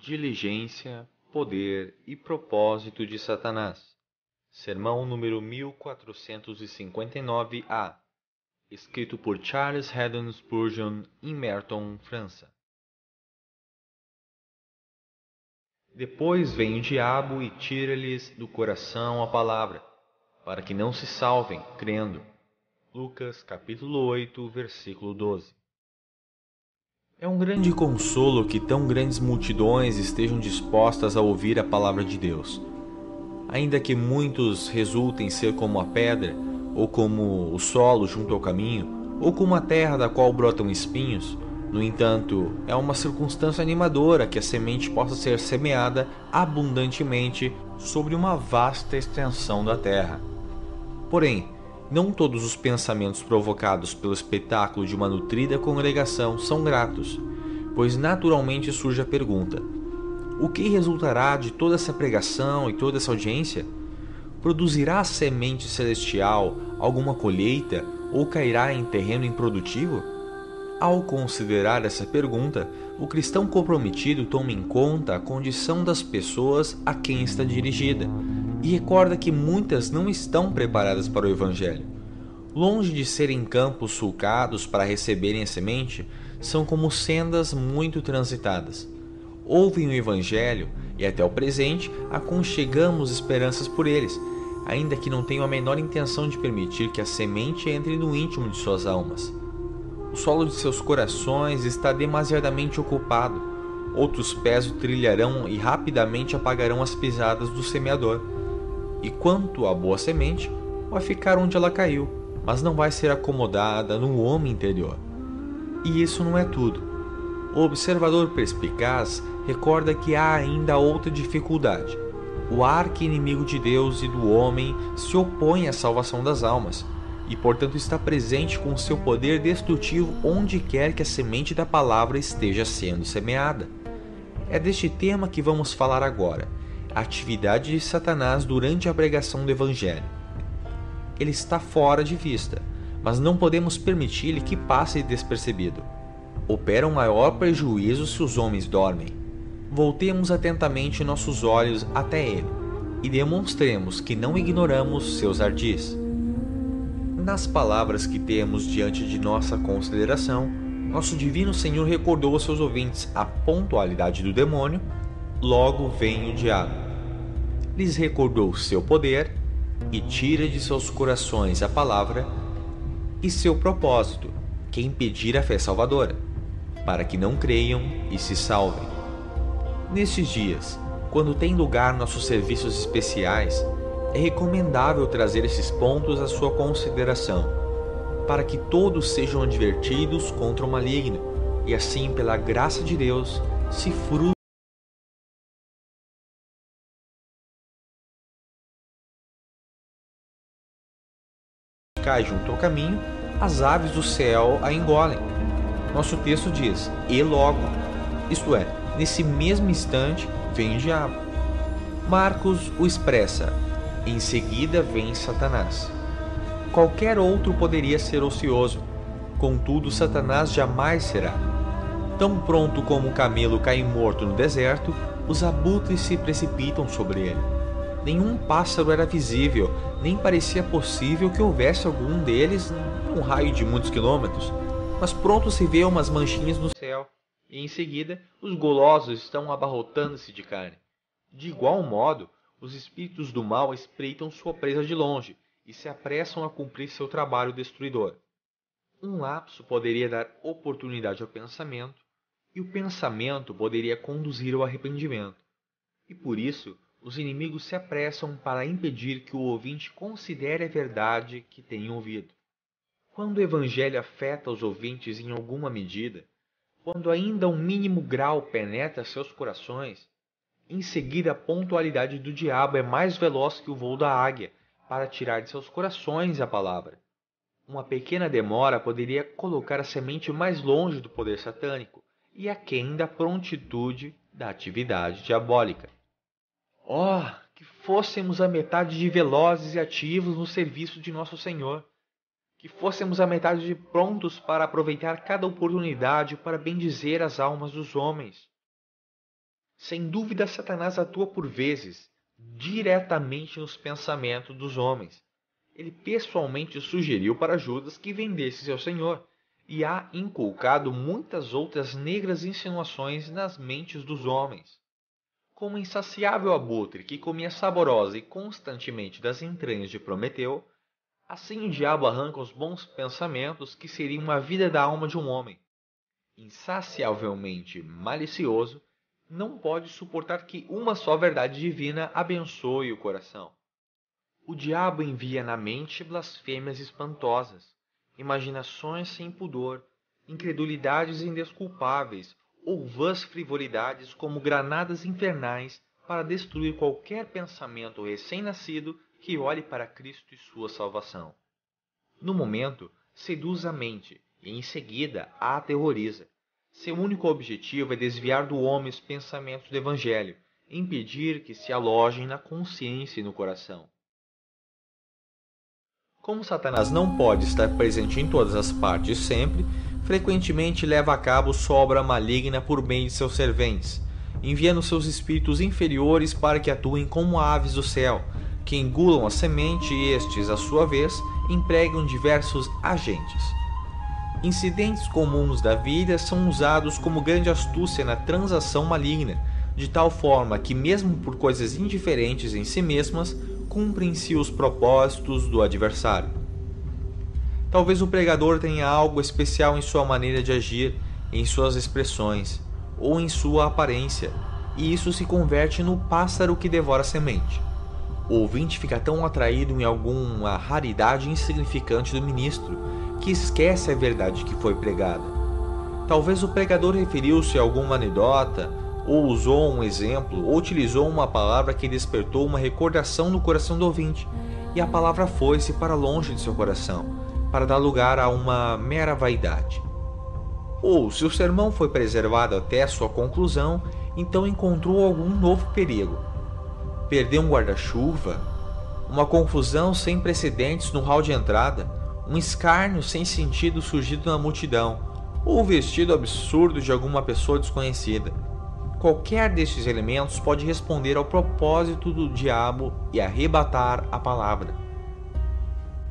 Diligência, poder e propósito de Satanás. Sermão número 1459A, escrito por Charles Haddon Spurgeon em Merton, França. Depois vem o diabo e tira-lhes do coração a palavra, para que não se salvem, crendo. Lucas capítulo 8, versículo 12. É um grande consolo que tão grandes multidões estejam dispostas a ouvir a palavra de Deus. Ainda que muitos resultem ser como a pedra, ou como o solo junto ao caminho, ou como a terra da qual brotam espinhos, no entanto, é uma circunstância animadora que a semente possa ser semeada abundantemente sobre uma vasta extensão da terra. Porém, não todos os pensamentos provocados pelo espetáculo de uma nutrida congregação são gratos, pois naturalmente surge a pergunta: o que resultará de toda essa pregação e toda essa audiência? Produzirá a semente celestial alguma colheita ou cairá em terreno improdutivo? Ao considerar essa pergunta, o cristão comprometido toma em conta a condição das pessoas a quem está dirigida e recorda que muitas não estão preparadas para o Evangelho. Longe de serem campos sulcados para receberem a semente, são como sendas muito transitadas. Ouvem o Evangelho e até o presente aconchegamos esperanças por eles, ainda que não tenham a menor intenção de permitir que a semente entre no íntimo de suas almas. O solo de seus corações está demasiadamente ocupado. Outros pés o trilharão e rapidamente apagarão as pisadas do semeador. E quanto à boa semente, vai ficar onde ela caiu, mas não vai ser acomodada no homem interior. E isso não é tudo. O observador perspicaz recorda que há ainda outra dificuldade. O arqui-inimigo de Deus e do homem se opõe à salvação das almas, e portanto está presente com seu poder destrutivo onde quer que a semente da palavra esteja sendo semeada. É deste tema que vamos falar agora, a atividade de Satanás durante a pregação do Evangelho. Ele está fora de vista, mas não podemos permitir-lhe que passe despercebido. Opera um maior prejuízo se os homens dormem. Voltemos atentamente nossos olhos até ele e demonstremos que não ignoramos seus ardis. Nas palavras que temos diante de nossa consideração, nosso Divino Senhor recordou aos seus ouvintes a pontualidade do demônio, logo vem o diabo. Lhes recordou seu poder e tira de seus corações a palavra e seu propósito, que é impedir a fé salvadora, para que não creiam e se salvem. Nestes dias, quando tem lugar nossos serviços especiais, é recomendável trazer esses pontos à sua consideração, para que todos sejam advertidos contra o maligno, e assim, pela graça de Deus, se frutifiquem junto ao caminho, as aves do céu a engolem. Nosso texto diz, e logo, isto é, nesse mesmo instante vem o diabo. Marcos o expressa, em seguida vem Satanás. Qualquer outro poderia ser ocioso, contudo Satanás jamais será. Tão pronto como o camelo cai morto no deserto, os abutres se precipitam sobre ele. Nenhum pássaro era visível, nem parecia possível que houvesse algum deles num raio de muitos quilômetros. Mas pronto se vê umas manchinhas no céu, e em seguida os golosos estão abarrotando-se de carne. De igual modo, os espíritos do mal espreitam sua presa de longe e se apressam a cumprir seu trabalho destruidor. Um lapso poderia dar oportunidade ao pensamento, e o pensamento poderia conduzir ao arrependimento. E por isso, os inimigos se apressam para impedir que o ouvinte considere a verdade que tem ouvido. Quando o Evangelho afeta os ouvintes em alguma medida, quando ainda um mínimo grau penetra seus corações, em seguida a pontualidade do diabo é mais veloz que o voo da águia para tirar de seus corações a palavra. Uma pequena demora poderia colocar a semente mais longe do poder satânico e aquém da prontitude da atividade diabólica. Oh, que fôssemos a metade de velozes e ativos no serviço de nosso Senhor! Que fôssemos a metade de prontos para aproveitar cada oportunidade para bendizer as almas dos homens! Sem dúvida, Satanás atua por vezes diretamente nos pensamentos dos homens. Ele pessoalmente sugeriu para Judas que vendesse seu senhor e há inculcado muitas outras negras insinuações nas mentes dos homens. Como insaciável abutre que comia saborosa e constantemente das entranhas de Prometeu, assim o diabo arranca os bons pensamentos que seriam a vida da alma de um homem. Insaciavelmente malicioso, não pode suportar que uma só verdade divina abençoe o coração. O diabo envia na mente blasfêmias espantosas, imaginações sem pudor, incredulidades indesculpáveis ou vãs frivolidades como granadas infernais para destruir qualquer pensamento recém-nascido que olhe para Cristo e sua salvação. No momento, seduz a mente e em seguida a aterroriza. Seu único objetivo é desviar do homem os pensamentos do Evangelho, impedir que se alojem na consciência e no coração. Como Satanás não pode estar presente em todas as partes sempre, frequentemente leva a cabo sua obra maligna por meio de seus serventes, enviando seus espíritos inferiores para que atuem como aves do céu, que engulam a semente e estes, à sua vez, empregam diversos agentes. Incidentes comuns da vida são usados como grande astúcia na transação maligna, de tal forma que, mesmo por coisas indiferentes em si mesmas, cumprem-se os propósitos do adversário. Talvez o pregador tenha algo especial em sua maneira de agir, em suas expressões, ou em sua aparência, e isso se converte no pássaro que devora a semente. O ouvinte fica tão atraído em alguma raridade insignificante do ministro, que esquece a verdade que foi pregada. Talvez o pregador referiu-se a alguma anedota, ou usou um exemplo, ou utilizou uma palavra que despertou uma recordação no coração do ouvinte, e a palavra foi-se para longe de seu coração, para dar lugar a uma mera vaidade. Ou, se o sermão foi preservado até sua conclusão, então encontrou algum novo perigo. Perdeu um guarda-chuva, uma confusão sem precedentes no hall de entrada, um escárnio sem sentido surgido na multidão, ou o vestido absurdo de alguma pessoa desconhecida. Qualquer destes elementos pode responder ao propósito do diabo e arrebatar a palavra.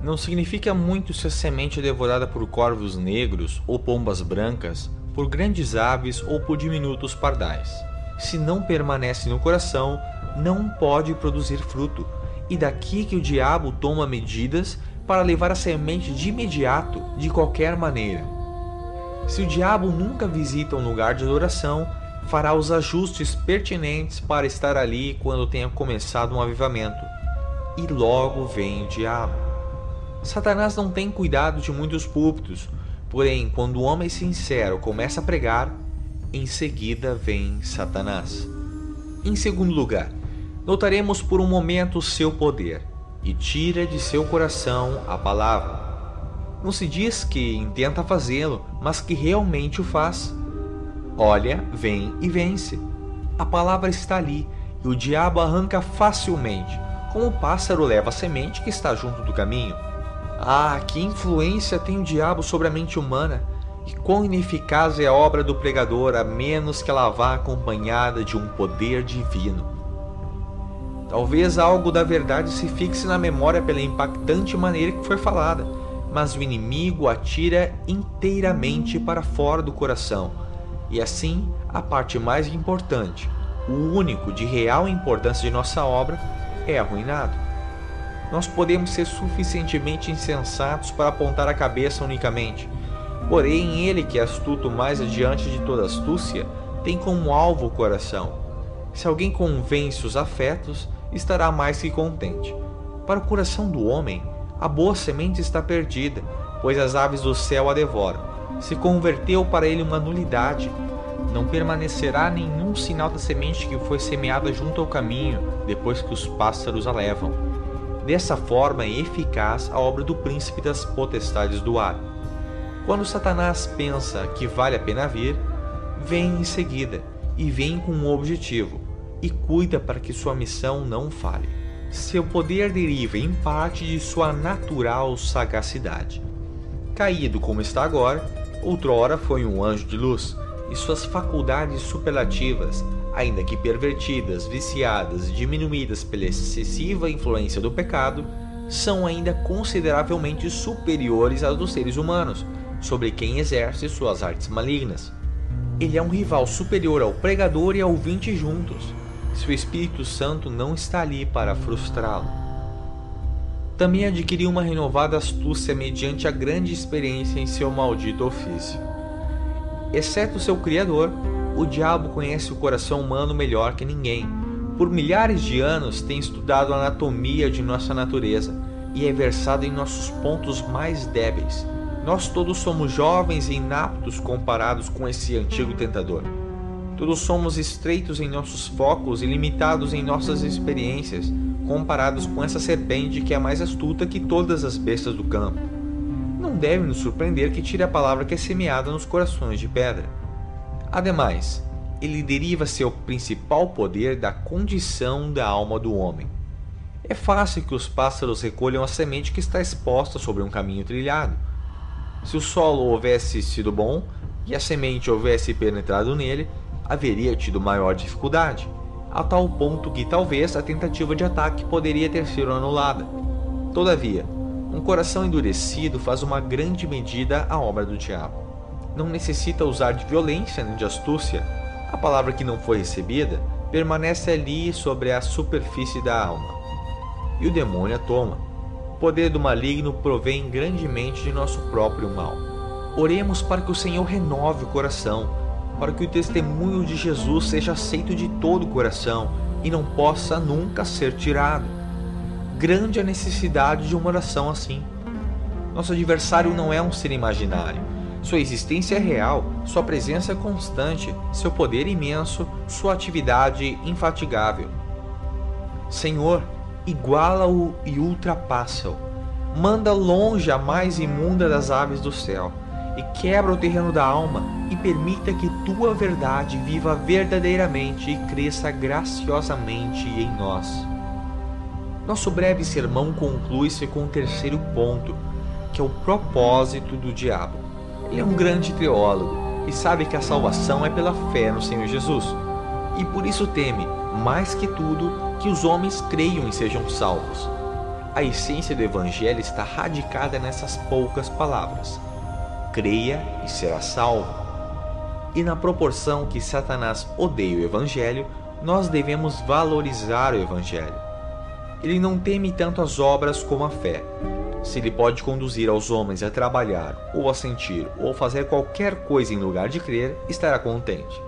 Não significa muito se a semente é devorada por corvos negros ou pombas brancas, por grandes aves ou por diminutos pardais. Se não permanece no coração, não pode produzir fruto, e daqui que o diabo toma medidas para levar a semente de imediato, de qualquer maneira. Se o diabo nunca visita um lugar de adoração, fará os ajustes pertinentes para estar ali quando tenha começado um avivamento. E logo vem o diabo. Satanás não tem cuidado de muitos púlpitos, porém, quando o homem sincero começa a pregar, em seguida vem Satanás. Em segundo lugar, notaremos por um momento o seu poder, e tira de seu coração a palavra. Não se diz que intenta fazê-lo, mas que realmente o faz. Olha, vem e vence. A palavra está ali, e o diabo arranca facilmente, como o pássaro leva a semente que está junto do caminho. Ah, que influência tem o diabo sobre a mente humana, e quão ineficaz é a obra do pregador, a menos que ela vá acompanhada de um poder divino. Talvez algo da verdade se fixe na memória pela impactante maneira que foi falada, mas o inimigo atira inteiramente para fora do coração, e assim a parte mais importante, o único de real importância de nossa obra, é arruinado. Nós podemos ser suficientemente insensatos para apontar a cabeça unicamente, porém ele que é astuto mais adiante de toda astúcia, tem como alvo o coração. Se alguém convence os afetos, estará mais que contente. Para o coração do homem, a boa semente está perdida, pois as aves do céu a devoram. Se converteu para ele uma nulidade. Não permanecerá nenhum sinal da semente que foi semeada junto ao caminho, depois que os pássaros a levam. Dessa forma é eficaz a obra do príncipe das potestades do ar. Quando Satanás pensa que vale a pena vir, vem em seguida, e vem com um objetivo, e cuida para que sua missão não falhe. Seu poder deriva em parte de sua natural sagacidade. Caído como está agora, outrora foi um anjo de luz, e suas faculdades superlativas, ainda que pervertidas, viciadas e diminuídas pela excessiva influência do pecado, são ainda consideravelmente superiores às dos seres humanos, sobre quem exerce suas artes malignas. Ele é um rival superior ao pregador e ao ouvinte juntos, se o Espírito Santo não está ali para frustrá-lo. Também adquiriu uma renovada astúcia mediante a grande experiência em seu maldito ofício. Exceto seu Criador, o diabo conhece o coração humano melhor que ninguém. Por milhares de anos tem estudado a anatomia de nossa natureza e é versado em nossos pontos mais débeis. Nós todos somos jovens e inaptos comparados com esse antigo tentador. Todos somos estreitos em nossos focos e limitados em nossas experiências, comparados com essa serpente que é mais astuta que todas as bestas do campo. Não deve nos surpreender que tire a palavra que é semeada nos corações de pedra. Ademais, ele deriva seu principal poder da condição da alma do homem. É fácil que os pássaros recolham a semente que está exposta sobre um caminho trilhado. Se o solo houvesse sido bom e a semente houvesse penetrado nele, haveria tido maior dificuldade, a tal ponto que talvez a tentativa de ataque poderia ter sido anulada. Todavia, um coração endurecido faz uma grande medida a obra do diabo. Não necessita usar de violência nem de astúcia. A palavra que não foi recebida permanece ali sobre a superfície da alma, e o demônio a toma. O poder do maligno provém grandemente de nosso próprio mal. Oremos para que o Senhor renove o coração, para que o testemunho de Jesus seja aceito de todo o coração e não possa nunca ser tirado. Grande a necessidade de uma oração assim. Nosso adversário não é um ser imaginário. Sua existência é real, sua presença é constante, seu poder imenso, sua atividade infatigável. Senhor, iguala-o e ultrapassa-o. Manda longe a mais imunda das aves do céu, e quebra o terreno da alma, e permita que tua verdade viva verdadeiramente e cresça graciosamente em nós. Nosso breve sermão conclui-se com o terceiro ponto, que é o propósito do diabo. Ele é um grande teólogo e sabe que a salvação é pela fé no Senhor Jesus, e por isso teme, mais que tudo, que os homens creiam e sejam salvos. A essência do Evangelho está radicada nessas poucas palavras: creia e será salvo. E na proporção que Satanás odeia o Evangelho, nós devemos valorizar o Evangelho. Ele não teme tanto as obras como a fé. Se ele pode conduzir aos homens a trabalhar, ou a sentir, ou fazer qualquer coisa em lugar de crer, estará contente.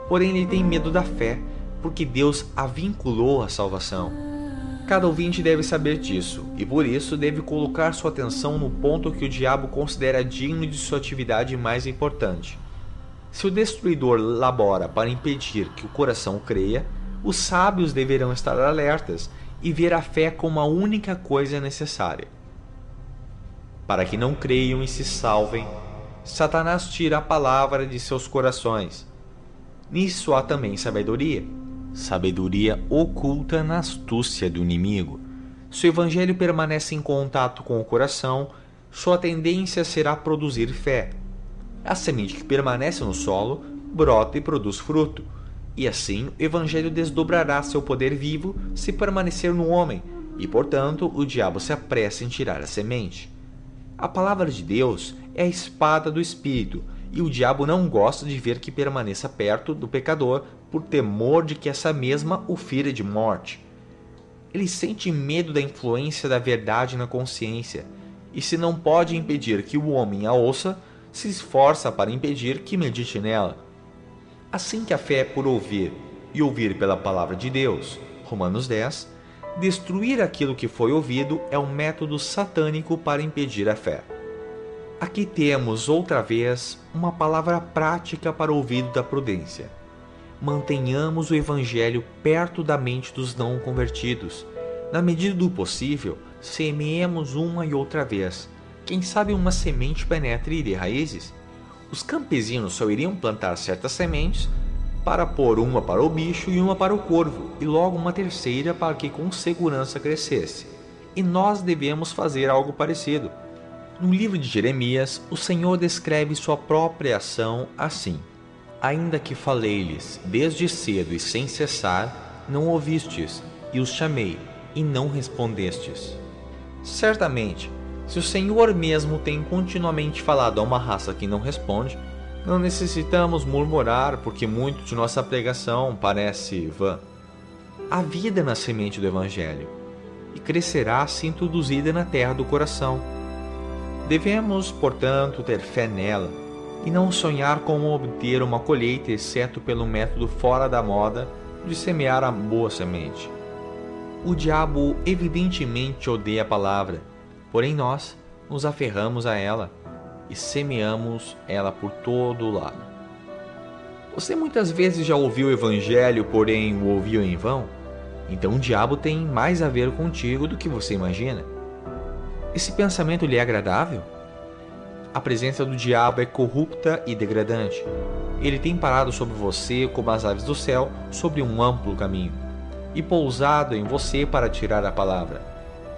Porém, ele tem medo da fé, porque Deus a vinculou à salvação. Cada ouvinte deve saber disso, e por isso deve colocar sua atenção no ponto que o diabo considera digno de sua atividade mais importante. Se o destruidor labora para impedir que o coração creia, os sábios deverão estar alertas e ver a fé como a única coisa necessária. Para que não creiam e se salvem, Satanás tira a palavra de seus corações. Nisso há também sabedoria. Sabedoria oculta na astúcia do inimigo. Se o Evangelho permanece em contato com o coração, sua tendência será produzir fé. A semente que permanece no solo brota e produz fruto, e assim o Evangelho desdobrará seu poder vivo se permanecer no homem, e portanto o diabo se apressa em tirar a semente. A palavra de Deus é a espada do Espírito, e o diabo não gosta de ver que permaneça perto do pecador por temor de que essa mesma o fira de morte. Ele sente medo da influência da verdade na consciência, e se não pode impedir que o homem a ouça, se esforça para impedir que medite nela. Assim que a fé é por ouvir, e ouvir pela palavra de Deus, Romanos 10, destruir aquilo que foi ouvido é um método satânico para impedir a fé. Aqui temos, outra vez, uma palavra prática para o ouvido da prudência. Mantenhamos o Evangelho perto da mente dos não convertidos. Na medida do possível, semeemos uma e outra vez. Quem sabe uma semente penetre e dê raízes? Os campesinos só iriam plantar certas sementes para pôr uma para o bicho e uma para o corvo, e logo uma terceira para que com segurança crescesse. E nós devemos fazer algo parecido. No livro de Jeremias, o Senhor descreve sua própria ação assim: Ainda que falei-lhes desde cedo e sem cessar, não ouvistes, e os chamei, e não respondestes. Certamente, se o Senhor mesmo tem continuamente falado a uma raça que não responde, não necessitamos murmurar porque muito de nossa pregação parece vã. Há vida na semente do Evangelho, e crescerá se introduzida na terra do coração. Devemos, portanto, ter fé nela, e não sonhar com obter uma colheita exceto pelo método fora da moda de semear a boa semente. O diabo evidentemente odeia a palavra, porém nós nos aferramos a ela e semeamos ela por todo o lado. Você muitas vezes já ouviu o Evangelho, porém o ouviu em vão? Então o diabo tem mais a ver contigo do que você imagina. Esse pensamento lhe é agradável? A presença do diabo é corrupta e degradante. Ele tem parado sobre você como as aves do céu sobre um amplo caminho, e pousado em você para tirar a palavra.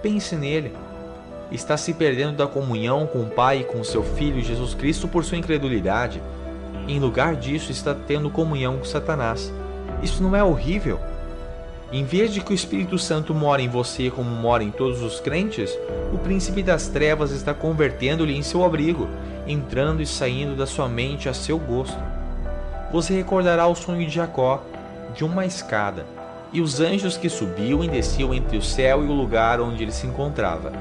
Pense nele. Está se perdendo da comunhão com o Pai e com seu Filho Jesus Cristo por sua incredulidade. Em lugar disso, está tendo comunhão com Satanás. Isso não é horrível? Em vez de que o Espírito Santo mora em você como mora em todos os crentes, o príncipe das trevas está convertendo-lhe em seu abrigo, entrando e saindo da sua mente a seu gosto. Você recordará o sonho de Jacó, de uma escada, e os anjos que subiam e desciam entre o céu e o lugar onde ele se encontrava.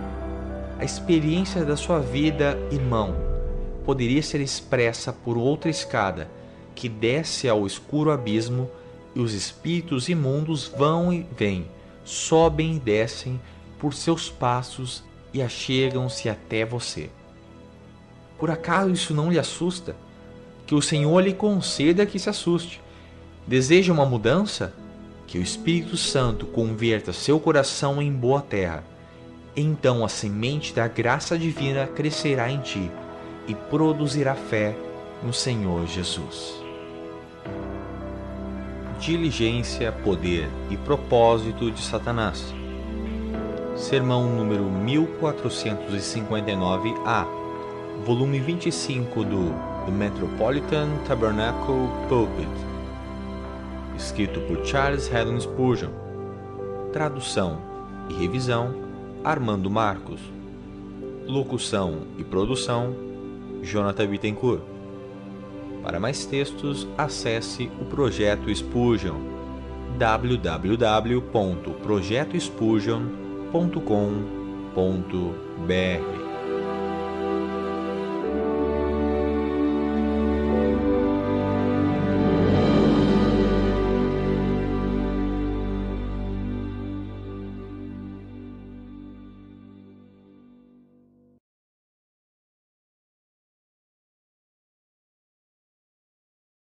A experiência da sua vida, irmão, poderia ser expressa por outra escada, que desce ao escuro abismo, e os espíritos imundos vão e vêm, sobem e descem por seus passos e achegam-se até você. Por acaso isso não lhe assusta? Que o Senhor lhe conceda que se assuste. Deseja uma mudança? Que o Espírito Santo converta seu coração em boa terra. Então a semente da graça divina crescerá em ti e produzirá fé no Senhor Jesus. Diligência, poder e propósito de Satanás. Sermão número 1459A, volume 25 do The Metropolitan Tabernacle Pulpit, escrito por Charles Haddon Spurgeon. Tradução e revisão, Armando Marcos. Locução e produção, Jonathan Bittencourt. Para mais textos, acesse o Projeto Spurgeon, www.projetospurgeon.com.br.